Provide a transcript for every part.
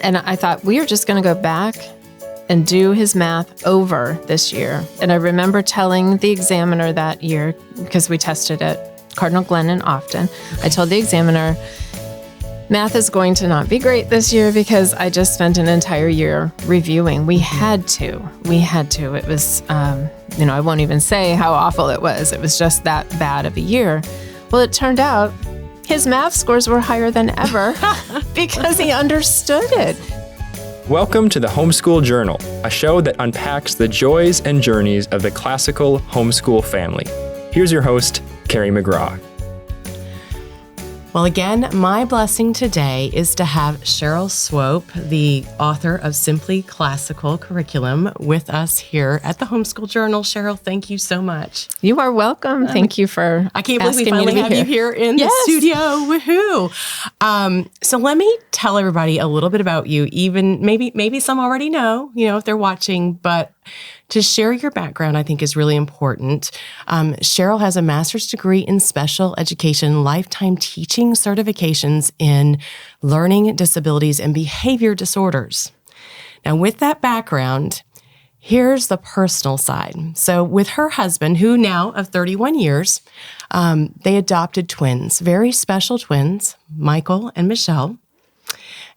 And I thought, we are just going to go back and do his math over this year. And I remember telling the examiner that year, because we tested at Cardinal Glennon often, I told the examiner, math is going to not be great this year because I just spent an entire year reviewing. We had to. It was, I won't even say how awful it was. It was just that bad of a year. Well, it turned out his math scores were higher than ever because he understood it. Welcome to the Homeschool Journal, a show that unpacks the joys and journeys of the classical homeschool family. Here's your host, Carrie McGraw. Well, again, my blessing today is to have Cheryl Swope, the author of Simply Classical Curriculum, with us here at the Homeschool Journal. Cheryl, thank you so much. You are welcome. Thank you for I can't believe we finally have you here in the studio. Woohoo! So let me tell everybody a little bit about you. Even maybe some already know, if they're watching, but to share your background, I think, is really important. Cheryl has a master's degree in special education, lifetime teaching certifications in learning disabilities and behavior disorders. Now, with that background, here's the personal side. So with her husband, who now of 31 years, they adopted twins, very special twins, Michael and Michelle.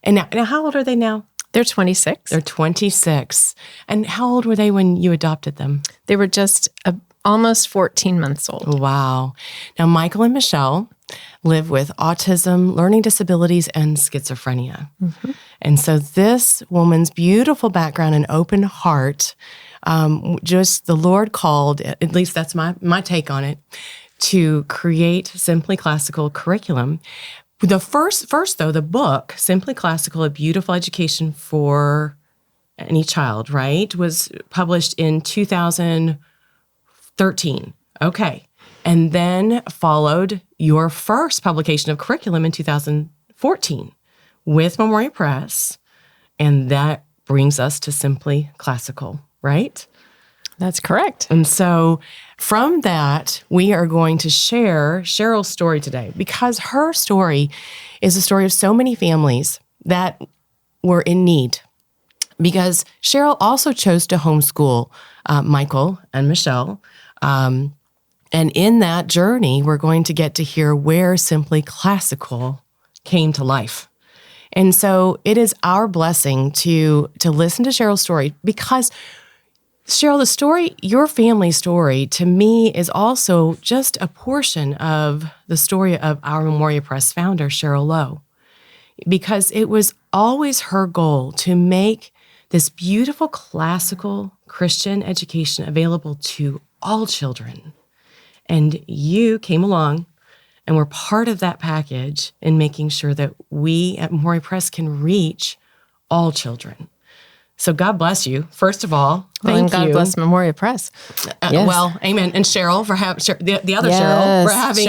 And now how old are they now? They're 26. They're 26. And how old were they when you adopted them? They were just almost 14 months old. Wow. Now, Michael and Michelle live with autism, learning disabilities, and schizophrenia. Mm-hmm. And so this woman's beautiful background and open heart, just the Lord called, at least that's my take on it, to create Simply Classical Curriculum. The first though, the book, Simply Classical, A Beautiful Education for Any Child, right, was published in 2013. Okay. And then followed your first publication of curriculum in 2014 with Memoria Press. And that brings us to Simply Classical, right? That's correct. And so from that, we are going to share Cheryl's story today because her story is a story of so many families that were in need. Because Cheryl also chose to homeschool Michael and Michelle. And in that journey, we're going to get to hear where Simply Classical came to life. And so it is our blessing to listen to Cheryl's story because Cheryl, the story, your family story, to me is also just a portion of the story of our Memoria Press founder, Cheryl Lowe, because it was always her goal to make this beautiful classical Christian education available to all children. And you came along and were part of that package in making sure that we at Memoria Press can reach all children. So God bless you, first of all. Thank you. God bless Memoria Press. Yes. Well, amen. And Cheryl for having the other Cheryl for having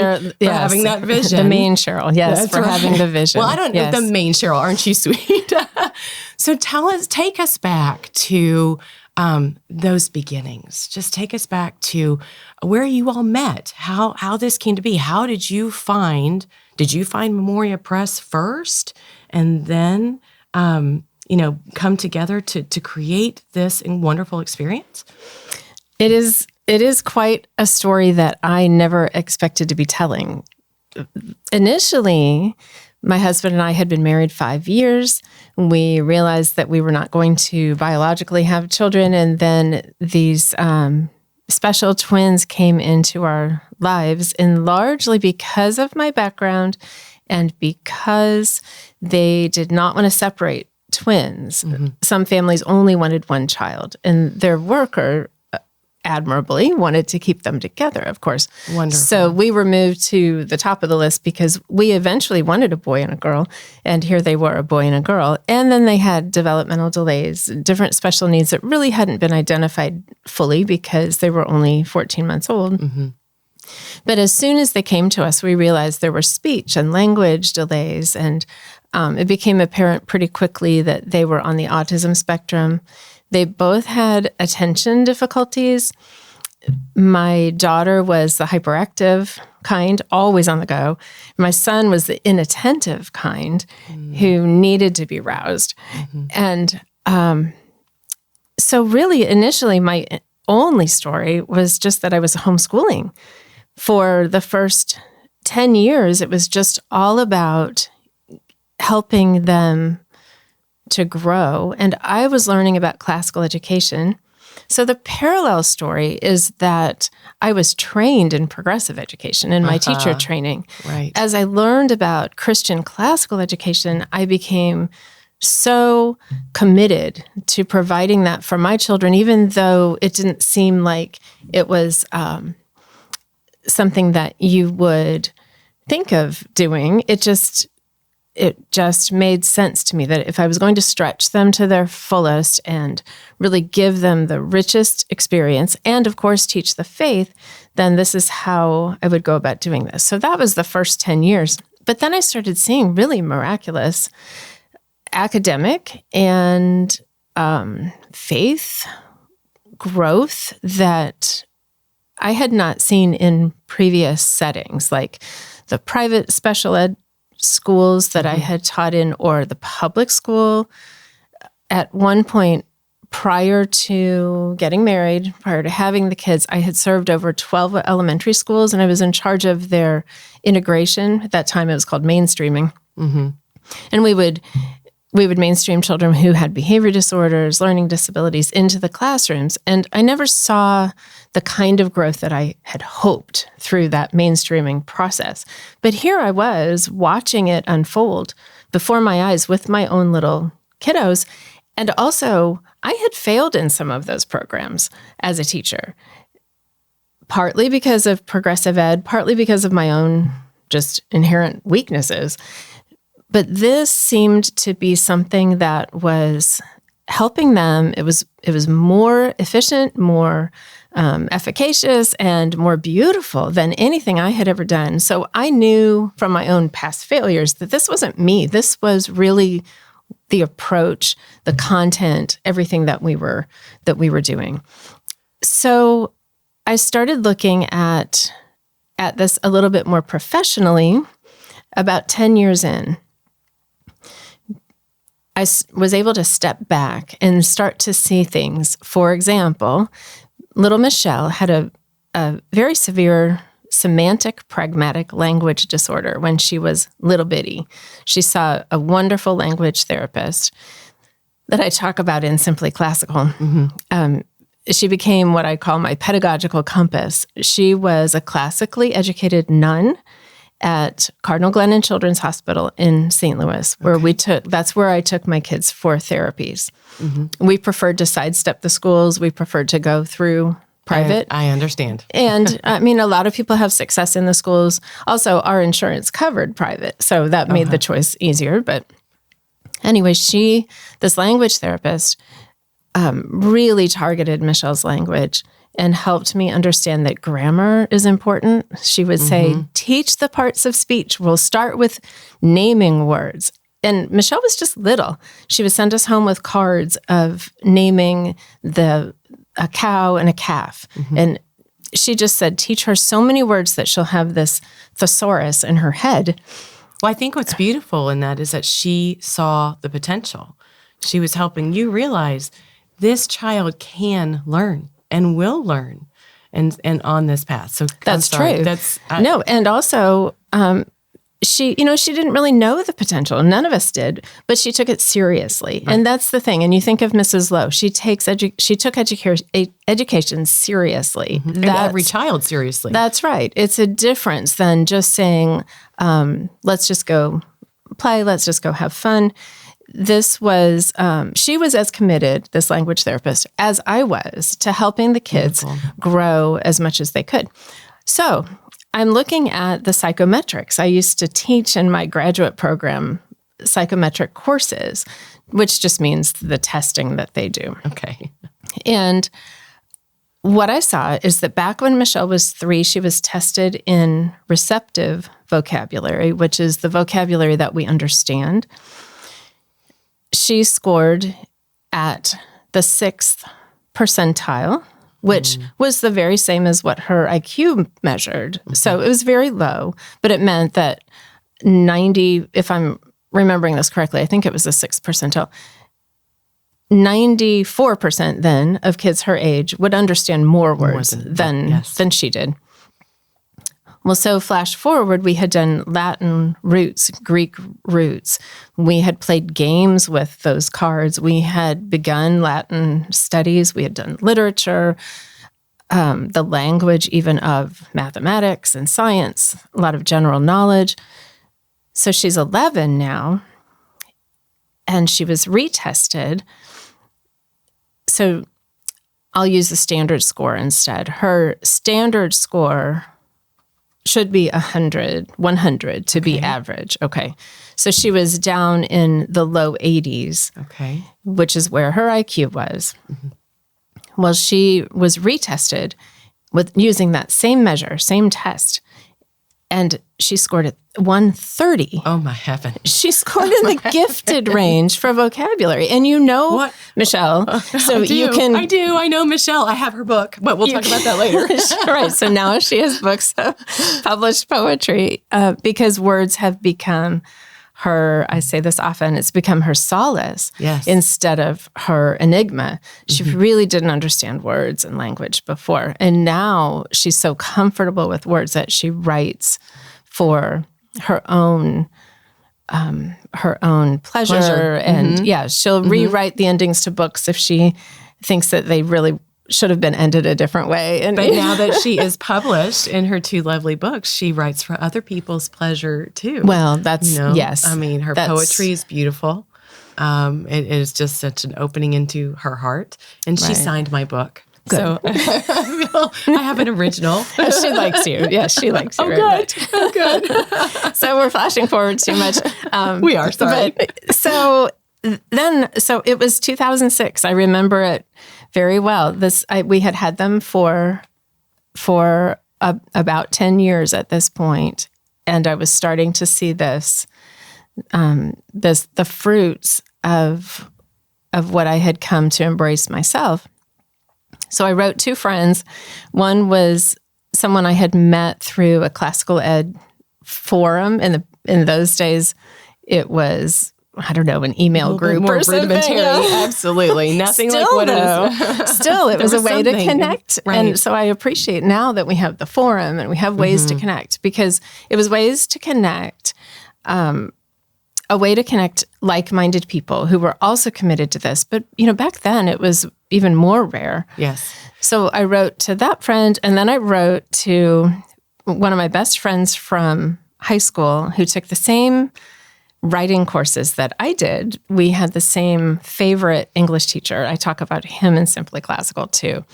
that vision. The main Cheryl, yes, for having the vision. Well, I don't know the main Cheryl. Aren't you sweet? So take us back to those beginnings. Just take us back to where you all met, how this came to be. How did you find Memoria Press first, and then come together to create this wonderful experience? It is quite a story that I never expected to be telling. Initially, my husband and I had been married 5 years. We realized that we were not going to biologically have children, and then these special twins came into our lives, and largely because of my background and because they did not want to separate twins. Mm-hmm. Some families only wanted one child, and their worker admirably wanted to keep them together, of course. Wonderful. So we were moved to the top of the list because we eventually wanted a boy and a girl, and here they were, a boy and a girl. And then they had developmental delays, different special needs that really hadn't been identified fully because they were only 14 months old. Mm-hmm. But as soon as they came to us, we realized there were speech and language delays, and it became apparent pretty quickly that they were on the autism spectrum. They both had attention difficulties. My daughter was the hyperactive kind, always on the go. My son was the inattentive kind who needed to be roused. And so really, initially, my only story was just that I was homeschooling. For the first 10 years, it was just all about helping them to grow. And I was learning about classical education. So the parallel story is that I was trained in progressive education in my teacher training. Right. As I learned about Christian classical education, I became so committed to providing that for my children, even though it didn't seem like it was something that you would think of doing. It just made sense to me that if I was going to stretch them to their fullest and really give them the richest experience and, of course, teach the faith, then this is how I would go about doing this. So that was the first 10 years. But then I started seeing really miraculous academic and faith growth that I had not seen in previous settings, like the private special ed schools that I had taught in, or the public school. At one point, prior to getting married, prior to having the kids, I had served over 12 elementary schools, and I was in charge of their integration. At that time, it was called mainstreaming. And we would mainstream children who had behavior disorders, learning disabilities into the classrooms. And I never saw the kind of growth that I had hoped through that mainstreaming process. But here I was watching it unfold before my eyes with my own little kiddos. And also, I had failed in some of those programs as a teacher, partly because of progressive ed, partly because of my own just inherent weaknesses. But this seemed to be something that was helping them. It was more efficient, more efficacious, and more beautiful than anything I had ever done. So I knew from my own past failures that this wasn't me. This was really the approach, the content, everything that we were doing. So I started looking at this a little bit more professionally about 10 years in. I was able to step back and start to see things. For example, little Michelle had a very severe semantic pragmatic language disorder when she was little bitty. She saw a wonderful language therapist that I talk about in Simply Classical. She became what I call my pedagogical compass. She was a classically educated nun at Cardinal Glennon Children's Hospital in St. Louis, where that's where I took my kids for therapies. We preferred to sidestep the schools. We preferred to go through private. I understand. And I mean, a lot of people have success in the schools. Also, our insurance covered private, so that made the choice easier. But anyway, this language therapist, really targeted Michelle's language and helped me understand that grammar is important. She would say, teach the parts of speech. We'll start with naming words. And Michelle was just little. She would send us home with cards of naming a cow and a calf. And she just said, teach her so many words that she'll have this thesaurus in her head. Well, I think what's beautiful in that is that she saw the potential. She was helping you realize this child can learn and will learn and on this path. So that's true. No, and also she didn't really know the potential. None of us did, but she took it seriously. Right. And that's the thing. And you think of Mrs. Lowe, she took education seriously. And every child seriously. That's right. It's a difference than just saying, let's just go play, let's just go have fun. This was, she was as committed, this language therapist, as I was to helping the kids grow as much as they could. So I'm looking at the psychometrics. I used to teach in my graduate program psychometric courses, which just means the testing that they do. Okay. And what I saw is that back when Michelle was 3, she was tested in receptive vocabulary, which is the vocabulary that we understand. She scored at the 6th percentile which was the very same as what her IQ measured. So it was very low, but it meant that 90, if I'm remembering this correctly, I think it was the 6th percentile, 94% then of kids her age would understand more words than she did. Well, so flash forward, we had done Latin roots, Greek roots. We had played games with those cards. We had begun Latin studies. We had done literature, the language even of mathematics and science, a lot of general knowledge. So she's 11 now, and she was retested. So I'll use the standard score instead. Her standard score should be 100 to be average. Okay. So she was down in the low 80s, which is where her IQ was. Well, she was retested with using that same measure, same test, and she scored at 130. Oh, my heaven. She scored in the gifted range for vocabulary. And you know what? Michelle. So you can. I do. I know Michelle. I have her book, but we'll talk about that later. Right. So now she has books of published poetry because words have become her, I say this often, it's become her solace instead of her enigma. She really didn't understand words and language before. And now she's so comfortable with words that she writes for her own pleasure. And she'll rewrite the endings to books if she thinks that they really should have been ended a different way. But now that she is published in her 2 lovely books, she writes for other people's pleasure too. Well, that's, yes. I mean, her poetry is beautiful. It is just such an opening into her heart. And she signed my book. Good. So I have an original. She likes you. Yes, she likes you. Oh, good. So we're flashing forward too much. We are, sorry. So it was 2006. I remember it very well. We had them for about 10 years at this point, and I was starting to see the fruits of what I had come to embrace myself. So I wrote 2 friends. One was someone I had met through a classical ed forum. In those days, it was, I don't know, an email group or something. Absolutely. Nothing like what it is. Still, it was a way to connect. Right. And so I appreciate now that we have the forum and we have ways to connect, because it was ways to connect, a way to connect like-minded people who were also committed to this. But, back then it was even more rare. Yes. So I wrote to that friend, and then I wrote to one of my best friends from high school who took the same writing courses that I did. We had the same favorite English teacher. I talk about him in Simply Classical too.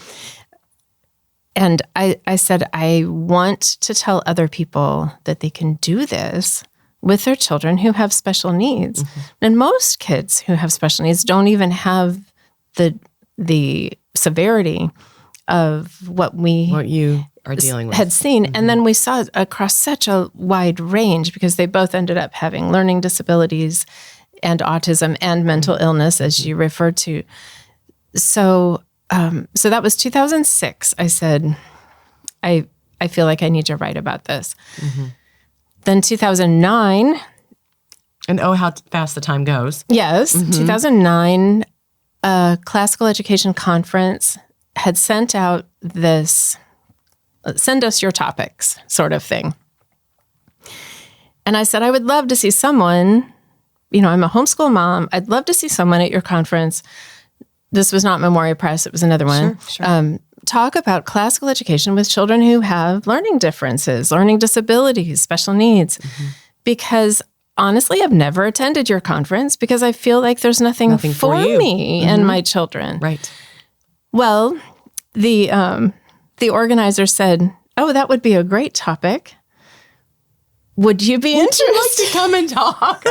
And I said, I want to tell other people that they can do this with their children who have special needs. And most kids who have special needs don't even have the severity of what you are dealing with had seen. And then we saw it across such a wide range, because they both ended up having learning disabilities and autism and mental illness, as you referred to. So that was 2006. I said, I feel like I need to write about this. Then 2009. And how fast the time goes. Yes. 2009, a classical education conference had sent out this, send us your topics sort of thing. And I said, I would love to see someone, I'm a homeschool mom. I'd love to see someone at your conference. This was not Memoria Press. It was another one. Sure. Talk about classical education with children who have learning differences, learning disabilities, special needs. Because honestly, I've never attended your conference because I feel like there's nothing for me and my children. Right. Well, the organizer said, "Oh, that would be a great topic. Would you be interested? Would you like to come and talk?"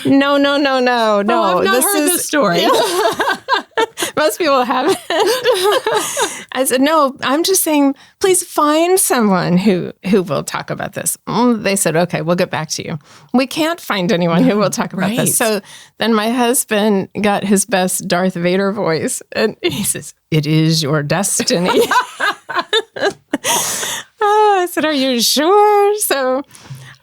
No. No. I've not heard this story. Most people haven't. I said, no, I'm just saying, please find someone who will talk about this. They said, okay, we'll get back to you. We can't find anyone who will talk about this. So then my husband got his best Darth Vader voice, and he says, it is your destiny. I said, are you sure? So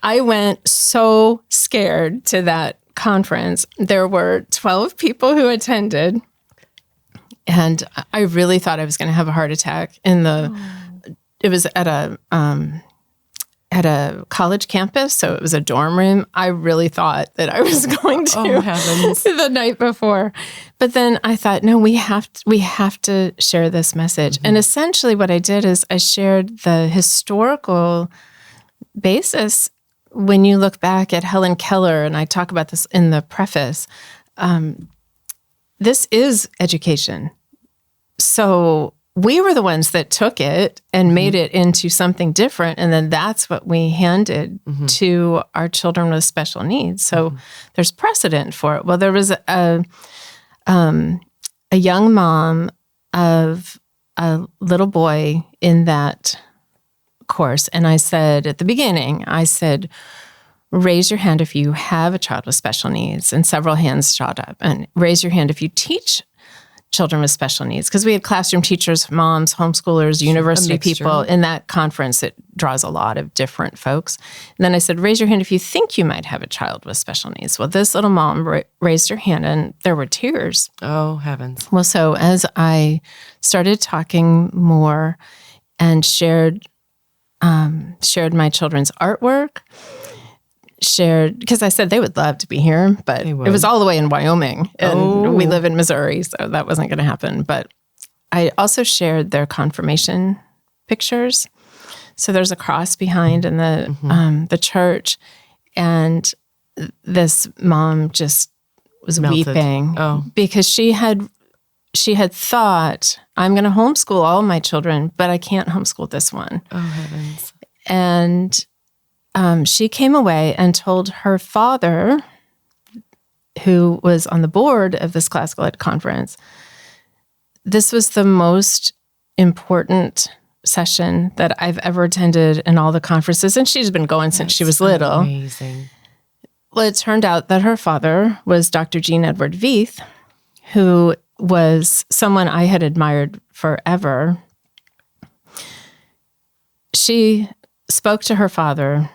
I went so scared to that conference. There were 12 people who attended, and I really thought I was going to have a heart attack. It was at a college campus, so it was a dorm room. I really thought that I was going to the night before. But then I thought, no, we have to share this message. And essentially what I did is I shared the historical basis. When you look back at Helen Keller, and I talk about this in the preface, this is education. So we were the ones that took it and made it into something different. And then that's what we handed to our children with special needs. So there's precedent for it. Well, there was a young mom of a little boy in that course. And I said at the beginning, raise your hand if you have a child with special needs. And several hands shot up. And raise your hand if you teach children with special needs. Because we had classroom teachers, moms, homeschoolers, university people. In that conference, it draws a lot of different folks. And then I said, raise your hand if you think you might have a child with special needs. Well, this little mom raised her hand, and there were tears. Oh, heavens. Well, so as I started talking more and shared my children's artwork, because I said they would love to be here, but it was all the way in Wyoming, and we live in Missouri, so that wasn't going to happen. But I also shared their confirmation pictures. So there's a cross behind in the church, and this mom just was weeping because she had thought, I'm going to homeschool all my children, but I can't homeschool this one. Oh, heavens. And she came away and told her father, who was on the board of this classical ed conference, this was the most important session that I've ever attended in all the conferences. And she's been going since she was little. Amazing. Well, it turned out that her father was Dr. Jean Edward Veith, who was someone I had admired forever. She spoke to her father.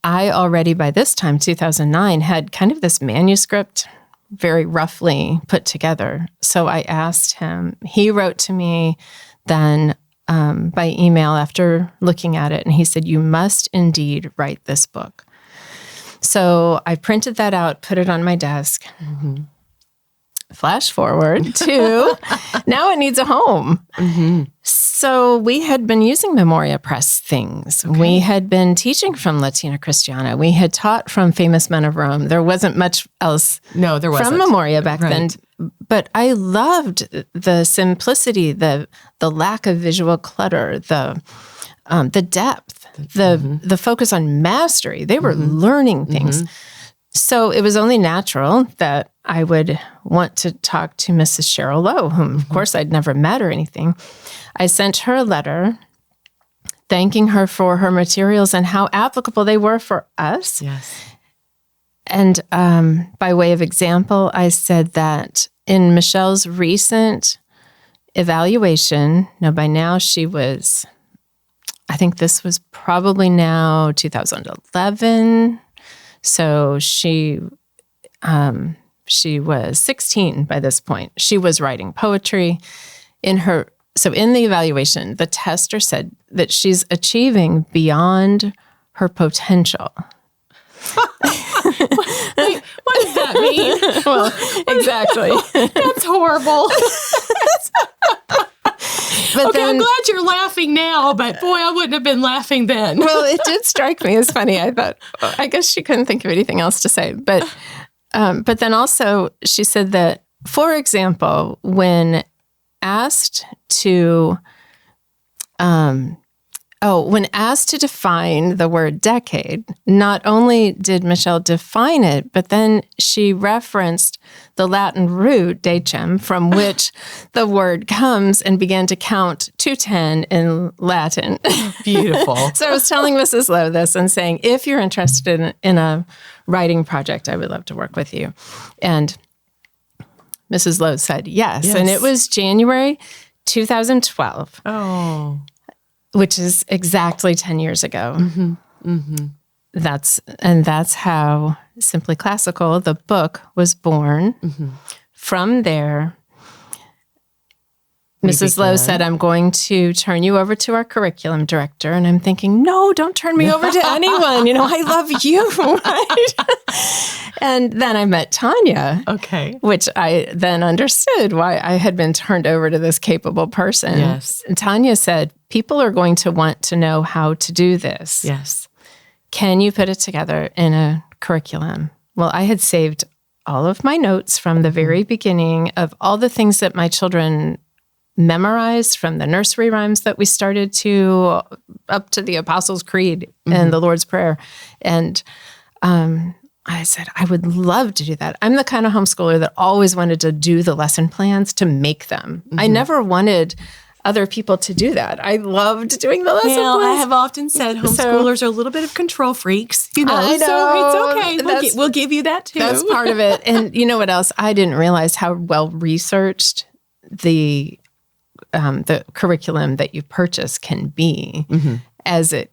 I already, by this time, 2009, had kind of this manuscript very roughly put together. So I asked him. He wrote to me then by email after looking at it, and he said, you must indeed write this book. So I printed that out, put it on my desk. Flash forward to now it needs a home. So we had been using Memoria Press things. We had been teaching from Latina Christiana. We had taught from Famous Men of Rome. There wasn't much else from Memoria back then. But I loved the simplicity, the lack of visual clutter, the depth, the focus on mastery. They were learning things. So it was only natural that I would want to talk to Mrs. Cheryl Lowe, whom, of course, I'd never met or anything. I sent her a letter thanking her for her materials and how applicable they were for us. Yes. And by way of example, I said that in Michelle's recent evaluation, by now she was, I think this was probably now 2011. So she was 16 by this point. She was writing poetry. So in the evaluation, the tester said that she's achieving beyond her potential. Wait, what does that mean? Well, exactly. That's horrible. But okay, I'm glad you're laughing now, but boy, I wouldn't have been laughing then. Well, it did strike me as funny. I thought, I guess she couldn't think of anything else to say. But then also she said that, for example, when asked to when asked to define the word decade, not only did Michelle define it, but then she referenced the Latin root decem, from which the word comes, and began to count to 10 in Latin. Beautiful. So I was telling Mrs. Lowe this and saying, if you're interested in a writing project, I would love to work with you. And Mrs. Lowe said yes. And it was January 2012. Oh. Which is exactly 10 years ago. Mm-hmm. Mm-hmm. That's how Simply Classical, the book, was born. Mm-hmm. From there, Mrs. Lowe said, I'm going to turn you over to our curriculum director. And I'm thinking, no, don't turn me over to anyone. I love you, right? And then I met Tanya. Okay. Which I then understood why I had been turned over to this capable person. Yes. And Tanya said, people are going to want to know how to do this. Yes. Can you put it together in a curriculum? Well, I had saved all of my notes from the very beginning of all the things that my children memorized, from the nursery rhymes that we started to up to the Apostles' Creed and the Lord's Prayer. And I said, I would love to do that. I'm the kind of homeschooler that always wanted to do the lesson plans, to make them. I never wanted other people to do that. I loved doing the lesson plans. I have often said homeschoolers are a little bit of control freaks, I know. So it's okay. We'll give you that too. That's part of it. And you know what else? I didn't realize how well researched the curriculum that you purchase can be, as it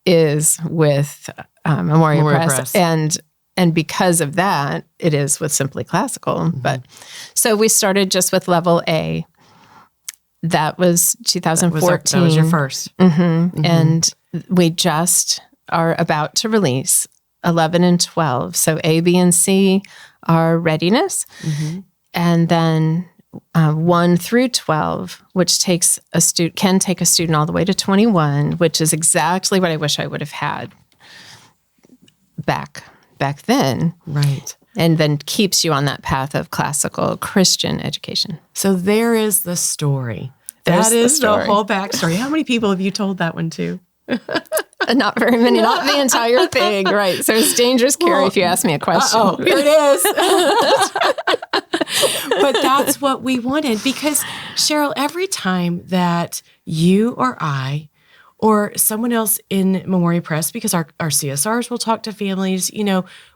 is with Memoria Press. And because of that, it is with Simply Classical. But so we started just with level A. That was 2014. That was your first. And we just are about to release 11 and 12. So A, B, and C are readiness. And then 1 through 12, which takes can take a student all the way to 21, which is exactly what I wish I would have had back then. Right. And then keeps you on that path of classical Christian education. So there is the story. There's that is the whole backstory. How many people have you told that one to? Not very many, not the entire thing, right? So it's dangerous, Carrie, if you ask me a question. Oh, here it is. But that's what we wanted, because Cheryl, every time that you or I or someone else in Memoria Press, because our CSRs will talk to families,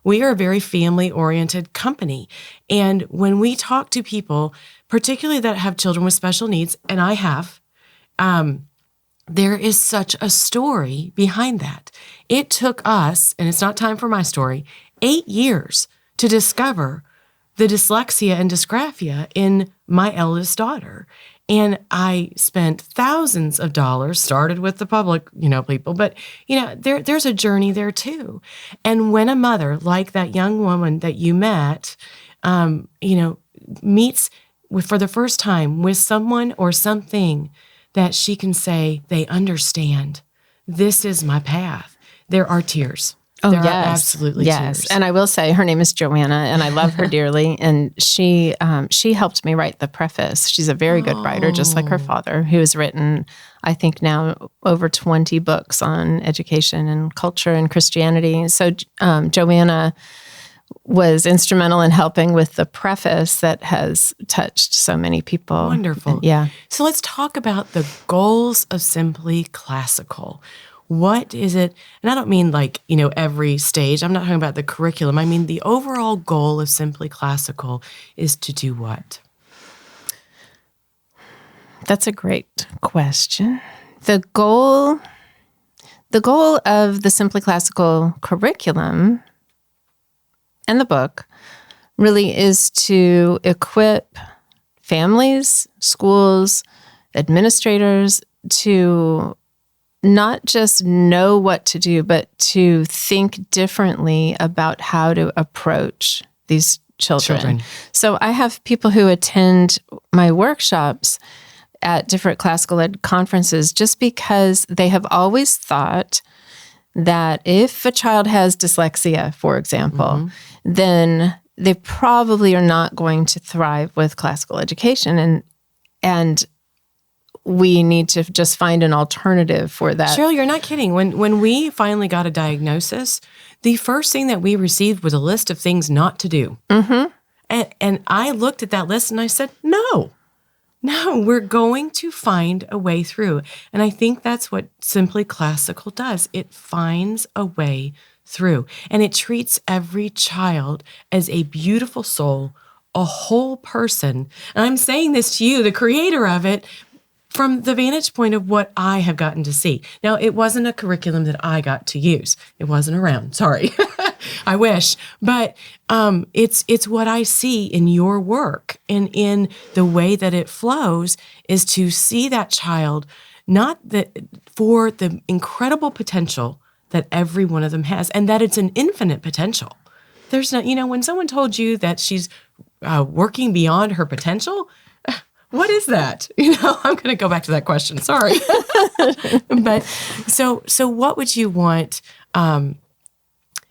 we are a very family-oriented company. And when we talk to people, particularly that have children with special needs, and I have, there is such a story behind that. It took us, and it's not time for my story, 8 years to discover the dyslexia and dysgraphia in my eldest daughter. And I spent thousands of dollars, started with the public, people, but, there's a journey there too. And when a mother like that young woman that you met, meets for the first time with someone or something that she can say, they understand, this is my path, there are tears. Oh, there yes. are absolutely tears. And I will say her name is Joanna, and I love her dearly. And she helped me write the preface. She's a very good writer, just like her father, who has written, I think now, over 20 books on education and culture and Christianity. So Joanna was instrumental in helping with the preface that has touched so many people. Wonderful. Yeah. So let's talk about the goals of Simply Classical. What is it? And I don't mean every stage. I'm not talking about the curriculum. I mean the overall goal of Simply Classical is to do what? That's a great question. The goal of the Simply Classical curriculum and the book really is to equip families, schools, administrators to not just know what to do, but to think differently about how to approach these children. So I have people who attend my workshops at different classical ed conferences just because they have always thought that if a child has dyslexia, for example, then they probably are not going to thrive with classical education. And we need to just find an alternative for that. Cheryl, you're not kidding. When we finally got a diagnosis, the first thing that we received was a list of things not to do. Mm-hmm. And I looked at that list and I said, no, we're going to find a way through. And I think that's what Simply Classical does. It finds a way through. And it treats every child as a beautiful soul, a whole person. And I'm saying this to you, the creator of it, from the vantage point of what I have gotten to see. Now, it wasn't a curriculum that I got to use. It wasn't around. Sorry. I wish. But it's what I see in your work and in the way that it flows is to see that child, not that for the incredible potential that every one of them has, and that it's an infinite potential. There's not, when someone told you that she's working beyond her potential, what is that? I'm going to go back to that question. Sorry. But so what would you want?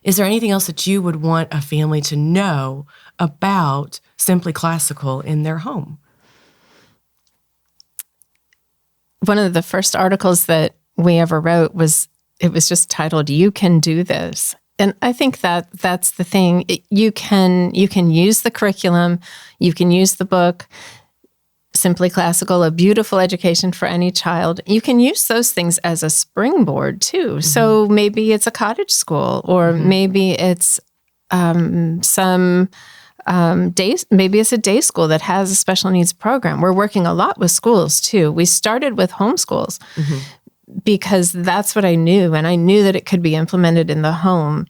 Is there anything else that you would want a family to know about Simply Classical in their home? One of the first articles that we ever wrote was just titled, "You Can Do This." And I think that that's the thing. You can use the curriculum, you can use the book, Simply Classical, A Beautiful Education for Any Child. You can use those things as a springboard too. Mm-hmm. So maybe it's a cottage school, or maybe it's some days. Maybe it's a day school that has a special needs program. We're working a lot with schools too. We started with homeschools because that's what I knew, and I knew that it could be implemented in the home.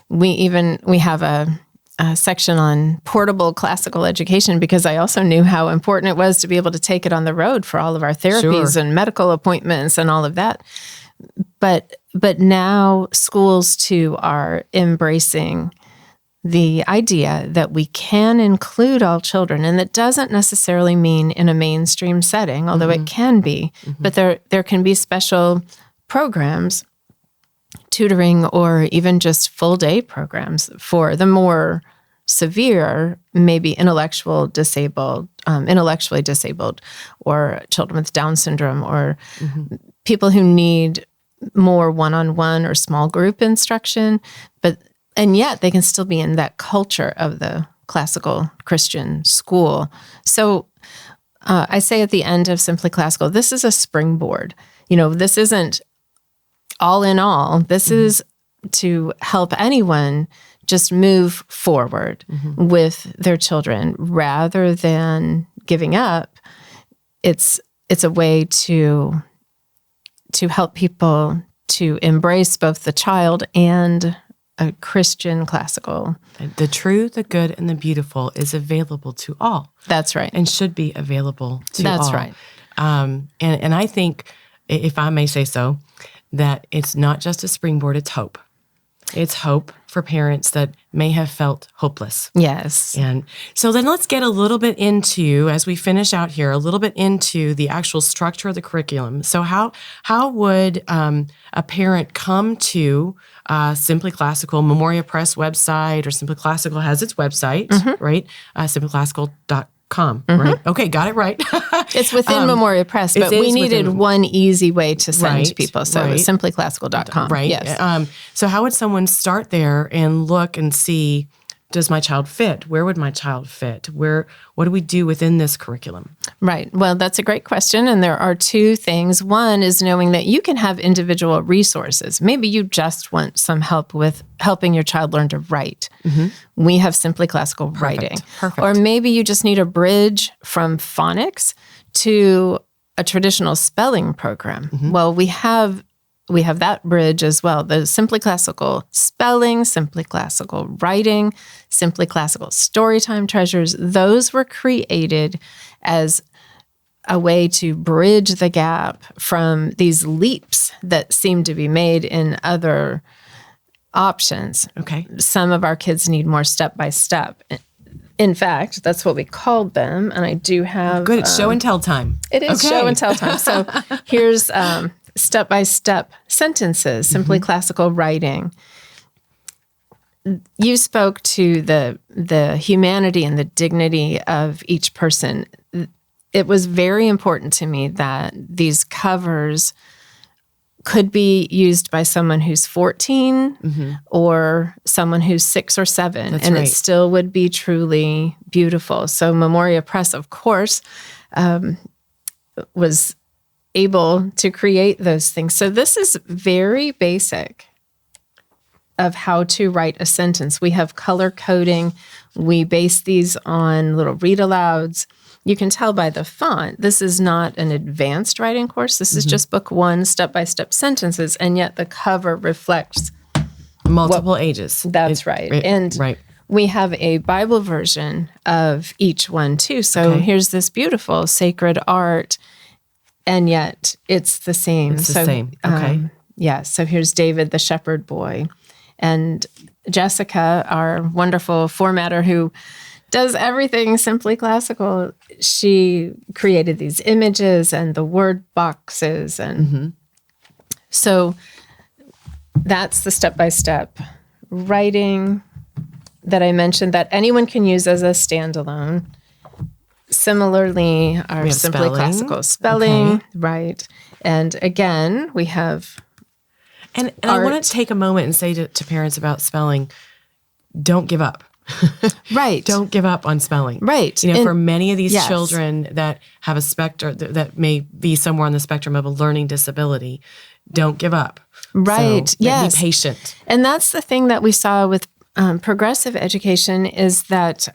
We have a section on portable classical education because I also knew how important it was to be able to take it on the road for all of our therapies and medical appointments and all of that. But now schools too are embracing the idea that we can include all children, and that doesn't necessarily mean in a mainstream setting, although it can be, but there can be special programs, tutoring, or even just full day programs for the more severe, maybe intellectually disabled, or children with Down syndrome, or people who need more one-on-one or small group instruction, and yet they can still be in that culture of the classical Christian school. So I say at the end of Simply Classical, this is a springboard. This isn't all in all. This is to help anyone just move forward with their children rather than giving up. It's a way to help people to embrace both the child and a Christian classical. The true, the good, and the beautiful is available to all. That's right. And should be available to all. That's right. And I think, if I may say so, that it's not just a springboard, it's hope. It's hope for parents that may have felt hopeless. Yes. And so then let's get a little bit into, as we finish out here, a little bit into the actual structure of the curriculum. So how would a parent come to Simply Classical, Memoria Press website, or Simply Classical has its website, right? Simplyclassical.com, right? Okay, got it right. It's within Memoria Press, but we needed one easy way to send people. So it's simplyclassical.com. Right. Yes. So how would someone start there and look and see, does my child fit? Where would my child fit? What do we do within this curriculum? Right. Well, that's a great question. And there are two things. One is knowing that you can have individual resources. Maybe you just want some help with helping your child learn to write. We have Simply Classical Writing. Perfect. Or maybe you just need a bridge from phonics to a traditional spelling program. Well, we have that bridge as well. The Simply Classical Spelling, Simply Classical Writing, Simply Classical Storytime Treasures, those were created as a way to bridge the gap from these leaps that seem to be made in other options. Okay. Some of our kids need more step-by-step. In fact, that's what we called them. And I do have... Good. It's show and tell time. It is show and tell time. So here's... step-by-step sentences, Simply Classical Writing. You spoke to the humanity and the dignity of each person. it was very important to me that these covers could be used by someone who's 14 or someone who's 6 or 7, That's and right. it still would be truly beautiful. So Memoria Press, of course, was able to create those things. So this is very basic of how to write a sentence. We have color coding. We base these on little read-alouds. You can tell by the font, this is not an advanced writing course. This is just book 1, step-by-step sentences, and yet the cover reflects Multiple ages. That's right. And right. we have a Bible version of each one too. So here's this beautiful sacred art, and yet it's the same. It's the same. Okay. So here's David, the shepherd boy. And Jessica, our wonderful formatter who does everything simply classical, she created these images and the word boxes. And so that's the step-by-step writing that I mentioned that anyone can use as a standalone. Similarly, our simply spelling. classical spelling, right? And again, we have And I want to take a moment and say to parents about spelling, don't give up. right. Don't give up on spelling. Right. You know, And- for many of these yes. children that have a spectrum, that may be somewhere on the spectrum of a learning disability, don't give up. Right. So, Yes. Be patient. And that's the thing that we saw with progressive education is that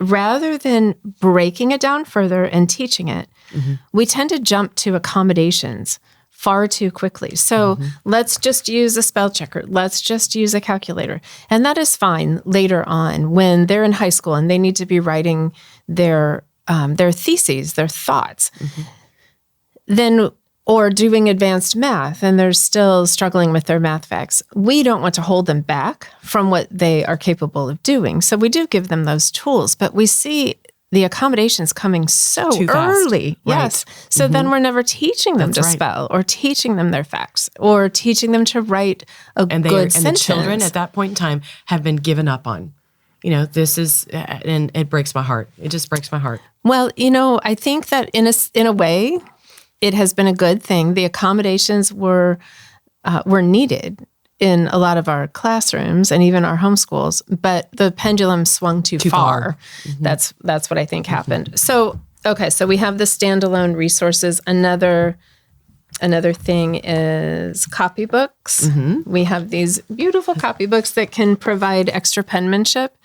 rather than breaking it down further and teaching it, we tend to jump to accommodations far too quickly. So let's just use a spell checker. Let's just use a calculator. And that is fine later on when they're in high school and they need to be writing their theses, their thoughts. Then, or doing advanced math and they're still struggling with their math facts. We don't want to hold them back from what they are capable of doing. So we do give them those tools, but we see the accommodations coming so Too fast. early. Right. Yes. So then we're never teaching them That's to right. spell or teaching them their facts or teaching them to write a And good the sentence. children at that point in time have been given up on. You know, this is, and it breaks my heart. It just breaks my heart. Well, you know, I think that in a way, it has been a good thing. The accommodations were needed in a lot of our classrooms and even our homeschools, but the pendulum swung too far. That's what I think happened. So, okay, so we have the standalone resources. Another thing is copybooks. We have these beautiful copybooks that can provide extra penmanship.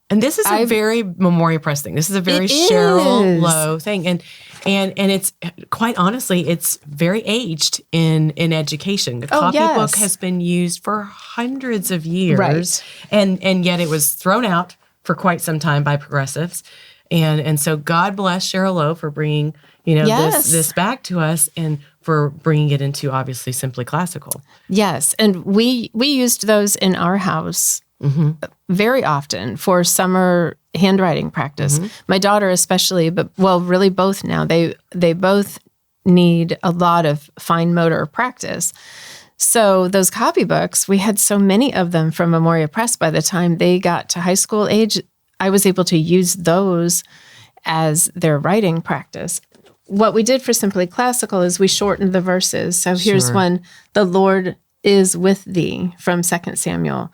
And this is a very Memoria Press thing. This is a very Cheryl Lowe thing. And it's quite honestly, it's very aged in education. The copybook has been used for hundreds of years. Right. And yet it was thrown out for quite some time by progressives. And so God bless Cheryl Lowe for bringing, this back to us and for bringing it into obviously simply classical. Yes. And we used those in our house very often for summer handwriting practice. My daughter especially, but really both now. They both need a lot of fine motor practice. So those copybooks, we had so many of them from Memoria Press. By the time they got to high school age, I was able to use those as their writing practice. What we did for Simply Classical is we shortened the verses. So here's one, "The Lord is with thee" from 2 Samuel.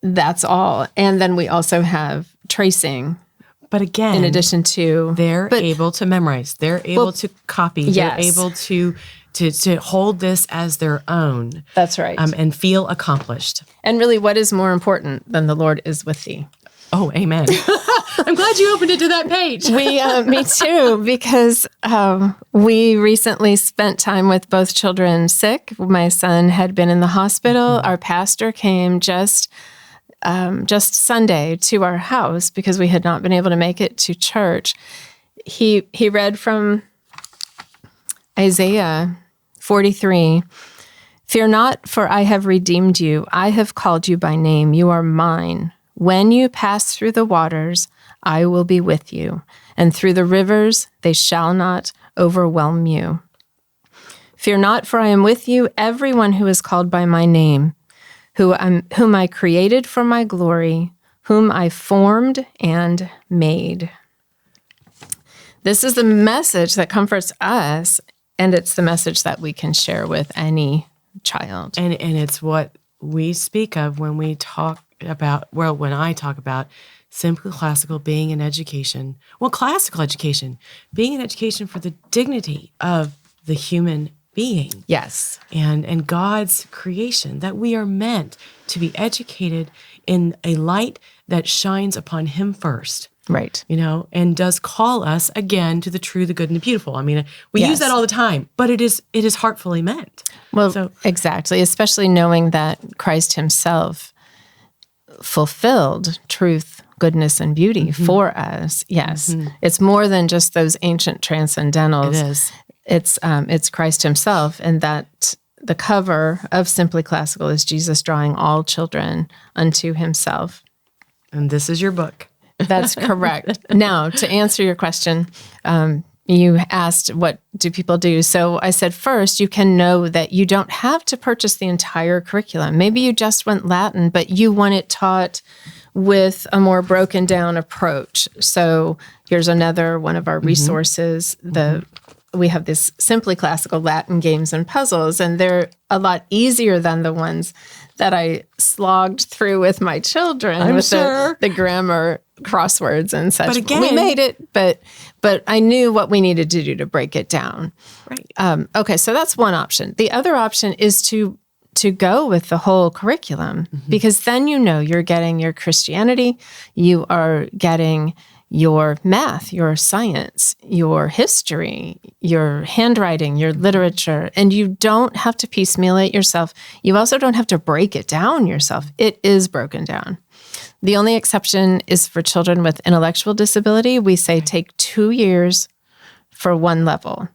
That's all. And then we also have tracing. But again, in addition to... They're able to memorize. They're able to copy. Yes. They're able to hold this as their own. That's right. And feel accomplished. And really, what is more important than "the Lord is with thee"? Oh, amen. I'm glad you opened it to that page. Me too, because we recently spent time with both children sick. My son had been in the hospital. Our pastor came just Sunday to our house because we had not been able to make it to church. He read from Isaiah 43. "Fear not, for I have redeemed you. I have called you by name. You are mine. When you pass through the waters, I will be with you. And through the rivers, they shall not overwhelm you. Fear not, for I am with you. Everyone who is called by my name, whom I created for my glory, whom I formed and made." This is the message that comforts us, and it's the message that we can share with any child. And it's what we speak of when we talk about, well, when I talk about simply classical being an education, well, classical education, being an education for the dignity of the human being. Yes. And God's creation, that we are meant to be educated in a light that shines upon Him first. Right. And does call us again to the true, the good, and the beautiful. I mean, we use that all the time, but it is heartfully meant. Well, exactly, especially knowing that Christ Himself fulfilled truth, goodness, and beauty for us. Yes. It's more than just those ancient transcendentals. It is. It's Christ Himself, and that the cover of Simply Classical is Jesus drawing all children unto Himself. And this is your book. That's correct. Now, to answer your question, you asked, what do people do? So I said, first, you can know that you don't have to purchase the entire curriculum. Maybe you just want Latin, but you want it taught with a more broken down approach. So here's another one of our resources. We have this Simply Classical Latin games and puzzles, and they're a lot easier than the ones that I slogged through with my children with the grammar crosswords and such. But again, we made it, but I knew what we needed to do to break it down. Right. Okay, so that's one option. The other option is to go with the whole curriculum, because then you're getting your Christianity, you are getting your math, your science, your history, your handwriting, your literature, and you don't have to piecemeal it yourself. You also don't have to break it down yourself. It is broken down. The only exception is for children with intellectual disability. We say take 2 years for one level.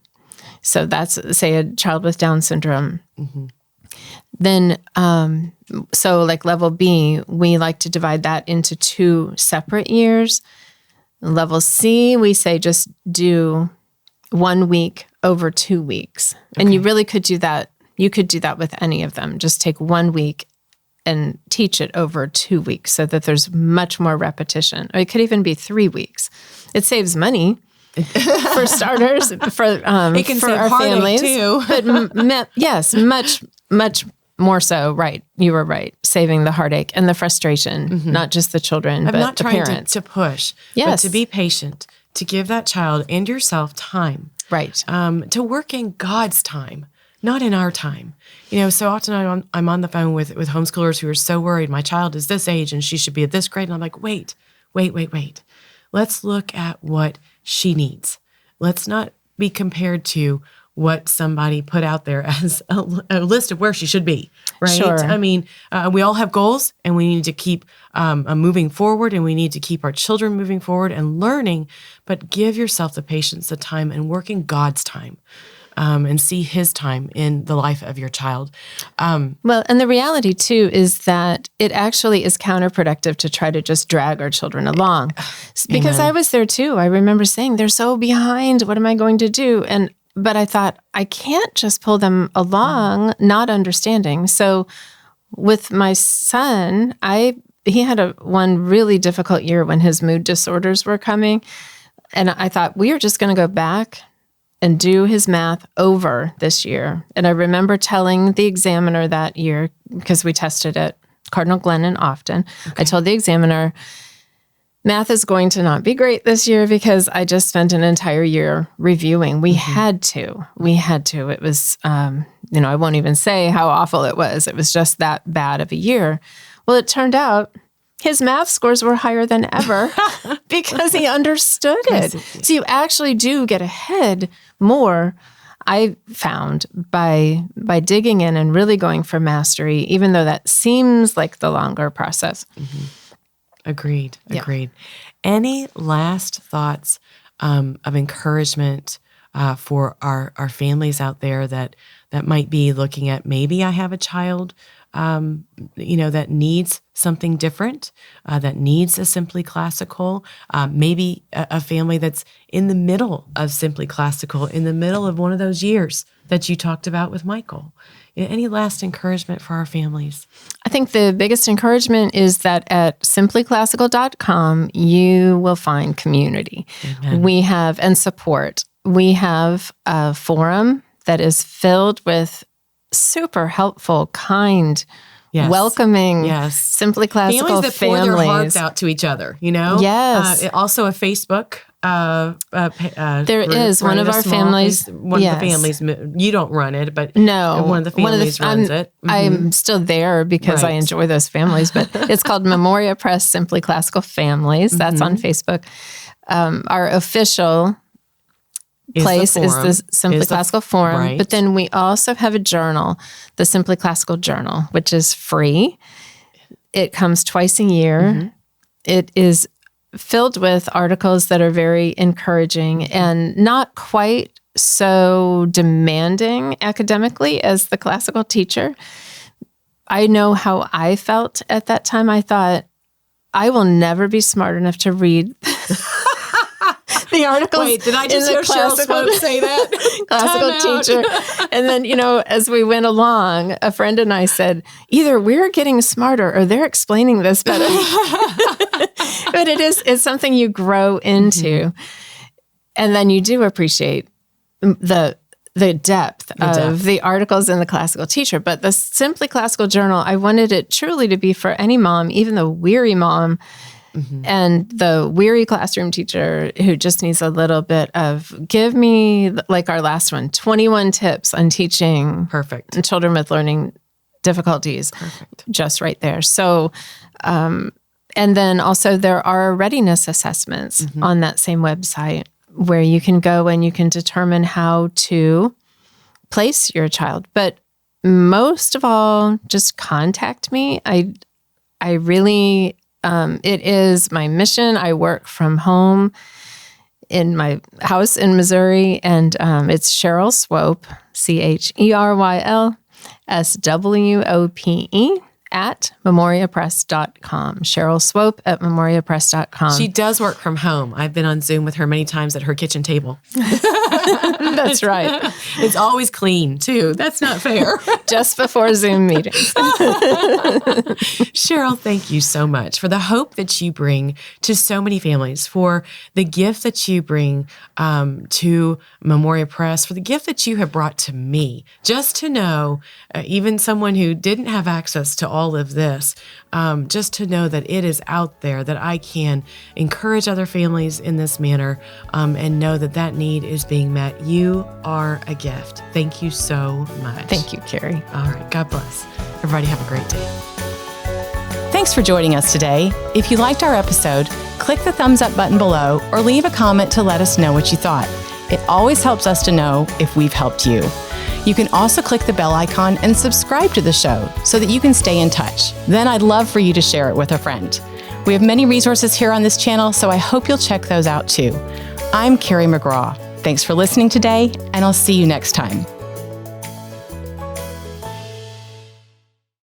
So that's, say, a child with Down syndrome. Then, so like level B, we like to divide that into 2 separate years. Level C, we say just do 1 week over 2 weeks. And you really could do that. You could do that with any of them. Just take 1 week and teach it over 2 weeks so that there's much more repetition. Or it could even be 3 weeks. It saves money for starters, for it can for save our families too. But yes, much more so. Right, you were right. Saving the heartache and the frustration, not just the children, but not the trying parents. to push, Yes. but to be patient, to give that child and yourself time, Right. to work in God's time, not in our time. So often I'm on the phone with homeschoolers who are so worried, my child is this age and she should be at this grade. And I'm like, wait. Let's look at what she needs. Let's not be compared to what somebody put out there as a list of where she should be, right? Sure. I mean, we all have goals, and we need to keep moving forward, and we need to keep our children moving forward and learning, but give yourself the patience, the time, and work in God's time. And see His time in the life of your child. Well, and the reality, too, is that it actually is counterproductive to try to just drag our children along. Because I was there, too. I remember saying, they're so behind. What am I going to do? But I thought, I can't just pull them along, not understanding. So with my son, he had one really difficult year when his mood disorders were coming. And I thought, we are just going to go back and do his math over this year. And I remember telling the examiner that year, because we tested at Cardinal Glennon often, I told the examiner, math is going to not be great this year because I just spent an entire year reviewing. We had to. It was, I won't even say how awful it was. It was just that bad of a year. Well, it turned out his math scores were higher than ever because he understood it. So you actually do get ahead more, I found, by digging in and really going for mastery, even though that seems like the longer process. Agreed. Any last thoughts of encouragement for our families out there that might be looking at, maybe I have a child that needs something different, that needs a Simply Classical, maybe a family that's in the middle of Simply Classical, in the middle of one of those years that you talked about with Michael. Any last encouragement for our families? I think the biggest encouragement is that at simplyclassical.com, you will find community. Amen. We have, and support. We have a forum that is filled with super helpful, kind, welcoming, Simply Classical families that pour their hearts out to each other, Yes. Also a Facebook there group, is one of our families. One of the families. You don't run it, but no, one of the families runs it. Mm-hmm. I'm still there because I enjoy those families, but it's called Memoria Press Simply Classical Families. That's on Facebook. Our official place is the Simply Classical Forum, right. But then we also have a journal, the Simply Classical Journal, which is free. It comes twice a year. Mm-hmm. It is filled with articles that are very encouraging and not quite so demanding academically as the classical teacher. I know how I felt at that time. I thought, I will never be smart enough to read the articles. Wait, did I just hear Cheryl Swope say that? Classical teacher. And then, as we went along, a friend and I said, either we're getting smarter or they're explaining this better. But it's something you grow into. And then you do appreciate the depth of the articles in the classical teacher. But the Simply Classical Journal, I wanted it truly to be for any mom, even the weary mom, and the weary classroom teacher who just needs a little bit of, give me, like our last one, 21 tips on teaching children with learning difficulties. Perfect. Just right there. So, and then also there are readiness assessments on that same website where you can go and you can determine how to place your child. But most of all, just contact me. I really... it is my mission. I work from home in my house in Missouri, and it's Cheryl Swope, CHERYLSWOPE at memoriapress.com. Cheryl Swope at memoriapress.com. She does work from home. I've been on Zoom with her many times at her kitchen table. That's right. It's always clean, too. That's not fair. Just before Zoom meetings. Cheryl, thank you so much for the hope that you bring to so many families, for the gift that you bring to Memoria Press, for the gift that you have brought to me. Just to know, even someone who didn't have access to all of this, just to know that it is out there, that I can encourage other families in this manner, and know that that need is being met. You are a gift. Thank you so much. Thank you, Carrie. All right. God bless. Everybody have a great day. Thanks for joining us today. If you liked our episode, click the thumbs up button below or leave a comment to let us know what you thought. It always helps us to know if we've helped you. You can also click the bell icon and subscribe to the show so that you can stay in touch. Then I'd love for you to share it with a friend. We have many resources here on this channel, so I hope you'll check those out too. I'm Carrie McGraw. Thanks for listening today, and I'll see you next time.